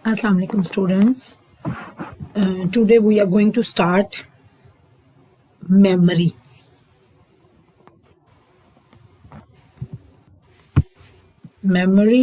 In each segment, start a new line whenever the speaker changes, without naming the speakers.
Assalamu alaikum students. Today we are going to start memory. Memory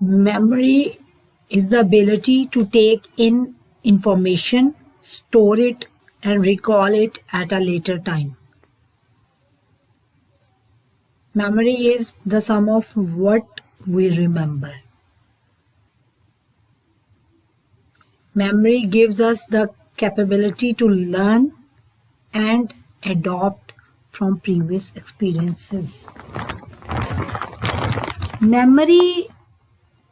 memory is the ability to take in information, store it and recall it at a later time. Memory is the sum of what we remember. Memory gives us the capability to learn and adopt from previous experiences. Memory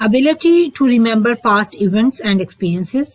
Ability to remember past events and experiences.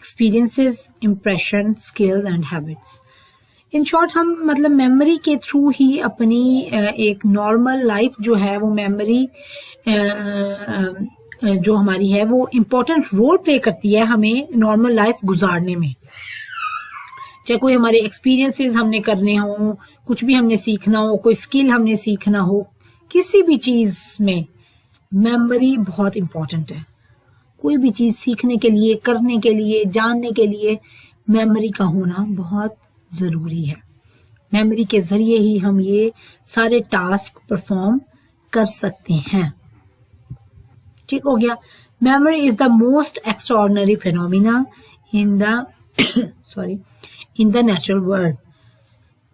experiences, impression, skills and habits. In short ہم مطلب memory کے through ہی اپنی ایک normal life جو ہے وہ memory جو ہماری ہے وہ امپورٹنٹ رول پلے کرتی ہے ہمیں نارمل لائف گزارنے میں. چاہے کوئی ہمارے ایکسپیرینسز ہم نے کرنے ہوں, کچھ بھی ہم نے سیکھنا ہو, کوئی اسکل ہم نے سیکھنا ہو, کسی بھی چیز میں میموری بہت امپورٹنٹ ہے. کوئی بھی چیز سیکھنے کے لیے, کرنے کے لیے, جاننے کے لیے میموری کا ہونا بہت ضروری ہے. میموری کے ذریعے ہی ہم یہ سارے ٹاسک پرفارم کر سکتے ہیں. ٹھیک ہو گیا. Memory is the most extraordinary phenomena in the natural world.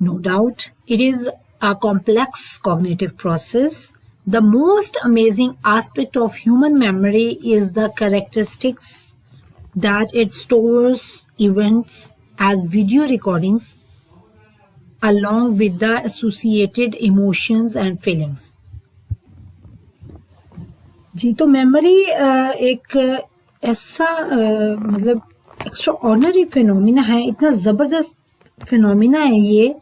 No doubt, it is a complex cognitive process. The most amazing aspect of human memory is the characteristics that it stores events as video recordings along with the associated emotions and feelings. جی تو memory ایک ایسا مطلب extra ordinary phenomena ہے, اتنا زبردست phenomena ہے یہ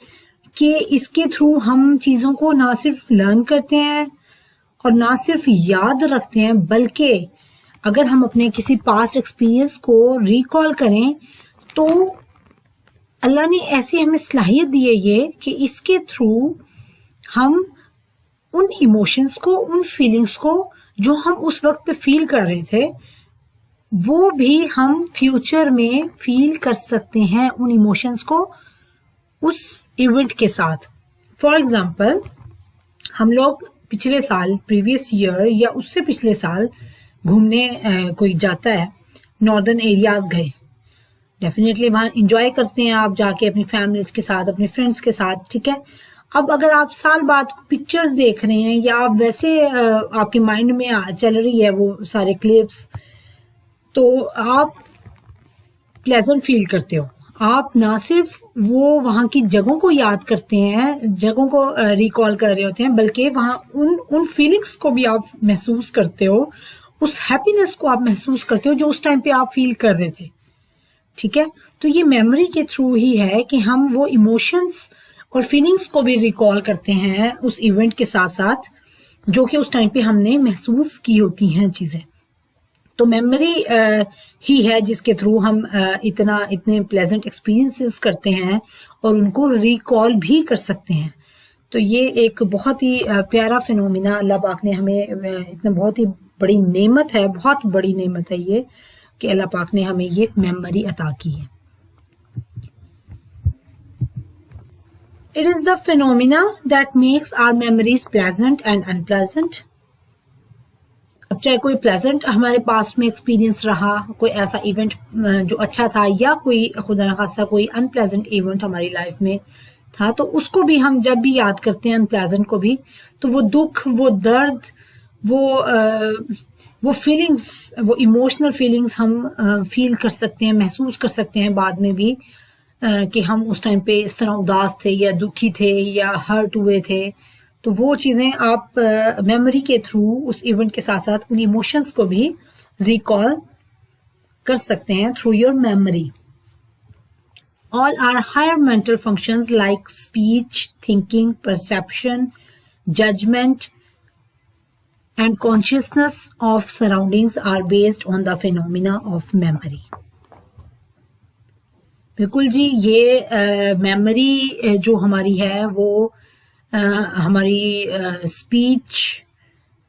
کہ اس کے تھرو ہم چیزوں کو نہ صرف لرن کرتے ہیں اور نہ صرف یاد رکھتے ہیں, بلکہ اگر ہم اپنے کسی پاسٹ ایکسپیرئنس کو ریکال کریں تو اللہ نے ایسی ہمیں صلاحیت دی ہے یہ کہ اس کے تھرو ہم ان ایموشنس کو, ان فیلنگس کو جو ہم اس وقت پہ فیل کر رہے تھے وہ بھی ہم فیوچر میں فیل کر سکتے ہیں ان ایموشنس کو اس ایونٹ کے ساتھ. فار ایگزامپل ہم لوگ پچھلے سال پریویس ایئر یا اس سے پچھلے سال گھومنے کوئی جاتا ہے, ناردرن ایریاز گئے, ڈیفینیٹلی وہاں انجوائے کرتے ہیں آپ جا کے اپنی فیملیز کے ساتھ, اپنے فرینڈس کے ساتھ, ٹھیک ہے. اب اگر آپ سال بعد پکچرز دیکھ رہے ہیں یا آپ ویسے آپ کے مائنڈ میں چل رہی ہے وہ سارے کلپس, تو آپ پلیزنٹ فیل کرتے ہو. آپ نہ صرف وہ وہاں کی جگہوں کو یاد کرتے ہیں, جگہوں کو ریکال کر رہے ہوتے ہیں, بلکہ وہاں ان فیلنگس کو بھی آپ محسوس کرتے ہو, اس ہیپینس کو آپ محسوس کرتے ہو جو اس ٹائم پہ آپ فیل کر رہے تھے. ٹھیک ہے. تو یہ میموری کے تھرو ہی ہے کہ ہم وہ ایموشنس اور فیلنگس کو بھی ریکال کرتے ہیں اس ایونٹ کے ساتھ ساتھ جو کہ اس ٹائم پہ ہم نے محسوس کی ہوتی ہیں چیزیں. تو میموری ہی ہے جس کے تھرو ہم اتنے پلیزنٹ ایکسپیرینسز کرتے ہیں اور ان کو ریکال بھی کر سکتے ہیں. تو یہ ایک بہت ہی پیارا فینومینا اللہ پاک نے ہمیں, اتنا بہت ہی بڑی نعمت ہے, بہت بڑی نعمت ہے یہ کہ اللہ پاک نے ہمیں یہ میموری عطا کی ہے. It is the phenomena that makes our memories pleasant and unpleasant. اب چاہے کوئی پلیزنٹ ہمارے پاس میں ایکسپیرینس رہا, کوئی ایسا ایونٹ جو اچھا تھا, یا کوئی خدا نخواستہ کوئی ان پلیزنٹ ایونٹ ہماری لائف میں تھا, تو اس کو بھی ہم جب بھی یاد کرتے ہیں ان پلیزنٹ کو بھی, تو وہ دکھ, وہ درد, وہ فیلنگس, وہ ایموشنل فیلنگس ہم فیل کر سکتے ہیں, محسوس کر سکتے ہیں بعد میں بھی کہ ہم اس ٹائم پہ اس طرح اداس تھے یا دکھی تھے یا ہرٹ ہوئے تھے. تو وہ چیزیں آپ میموری کے تھرو اس ایونٹ کے ساتھ ساتھ ان ایموشنس کو بھی ریکال کر سکتے ہیں through your memory. All our higher mental functions like speech, thinking, perception, judgment, and consciousness of surroundings are based on the phenomena of memory. بالکل جی, یہ میموری جو ہماری ہے وہ ہماری اسپیچ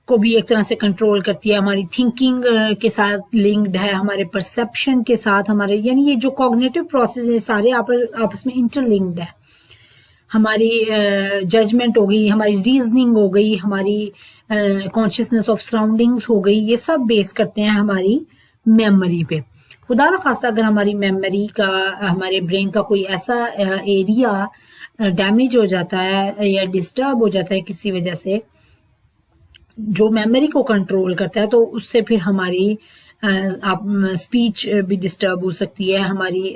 کو بھی ایک طرح سے کنٹرول کرتی ہے, ہماری تھنکنگ کے ساتھ لنکڈ ہے, ہمارے پرسیپشن کے ساتھ, ہمارے یعنی یہ جو کوگنیٹو پروسیس ہے سارے آپس میں انٹر لنکڈ ہے. ہماری ججمنٹ ہو گئی, ہماری ریزننگ ہو گئی, ہماری کانشیسنیس آف سراؤنڈنگس ہو گئی, یہ سب بیس کرتے ہیں ہماری میموری پہ. خدا نخواستہ اگر ہماری میموری کا, ہمارے برین کا کوئی ایسا ایریا ڈیمیج ہو جاتا ہے یا ڈسٹرب ہو جاتا ہے کسی وجہ سے جو میموری کو کنٹرول کرتا ہے, تو اس سے پھر ہماری اسپیچ بھی ڈسٹرب ہو سکتی ہے, ہماری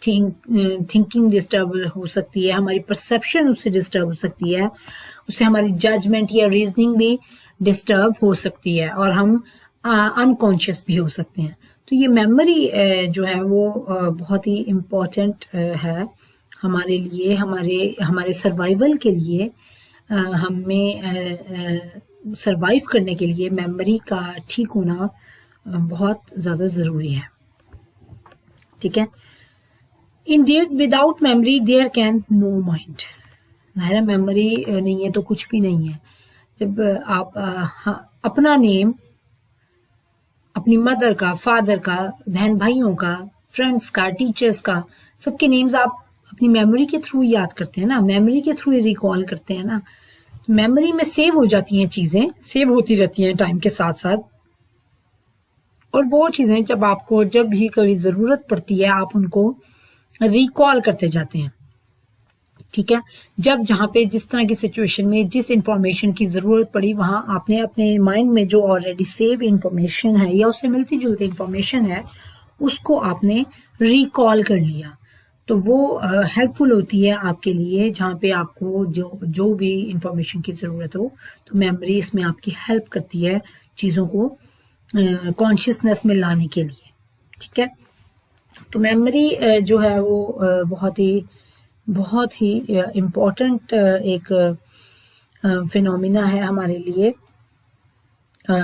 تھنکنگ ڈسٹرب ہو سکتی ہے, ہماری پرسیپشن اس سے ڈسٹرب ہو سکتی ہے, اس سے ہماری ججمنٹ یا ریزننگ بھی ڈسٹرب ہو سکتی ہے, اور ہم انکانشیس بھی ہو سکتے ہیں. تو یہ میموری جو ہے وہ بہت ہی امپورٹنٹ ہے ہمارے لیے، ہمارے سروائیول کے لیے، ہمیں سروائیو کرنے کے لیے میموری کا ٹھیک ہونا بہت زیادہ ضروری ہے. ٹھیک ہے. Indeed, without memory there can no mind. ظاہر میموری نہیں ہے تو کچھ بھی نہیں ہے. جب آپ اپنا نیم، اپنی مدر کا، فادر کا، بہن بھائیوں کا، فرینڈس کا، ٹیچرز کا، سب کے نیمز آپ اپنی میموری کے تھرو یاد کرتے ہیں نا، میموری کے تھرو ریکال کرتے ہیں نا. میموری میں سیو ہو جاتی ہیں چیزیں، سیو ہوتی رہتی ہیں ٹائم کے ساتھ ساتھ، اور وہ چیزیں جب آپ کو جب بھی کبھی ضرورت پڑتی ہے آپ ان کو ریکال کرتے جاتے ہیں. ٹھیک ہے. جب جہاں پہ جس طرح کی سچویشن میں جس انفارمیشن کی ضرورت پڑی وہاں آپ نے اپنے مائنڈ میں جو آلریڈی سیو انفارمیشن ہے یا اس سے ملتی جلتی انفارمیشن ہے اس کو آپ نے ریکال کر لیا، تو وہ ہیلپ فل ہوتی ہے آپ کے لیے. جہاں پہ آپ کو جو بھی انفارمیشن کی ضرورت ہو تو میموری اس میں آپ کی ہیلپ کرتی ہے چیزوں کو کانشیسنیس میں لانے کے لیے. ٹھیک ہے. تو میموری جو ہے وہ بہت ہی امپورٹنٹ ایک فینومینا ہے ہمارے لیے.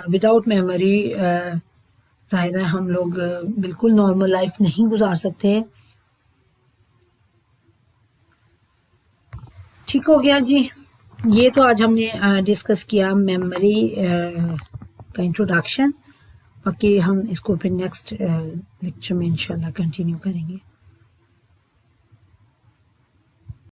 وداؤٹ میموری ظاہر ہے ہم لوگ بالکل نارمل لائف نہیں گزار سکتے. ٹھیک ہو گیا جی. یہ تو آج ہم نے ڈسکس کیا میموری کا انٹروڈکشن. باقی ہم اس کو پھر نیکسٹ لیکچر میں انشاءاللہ کنٹینیو کریں گے.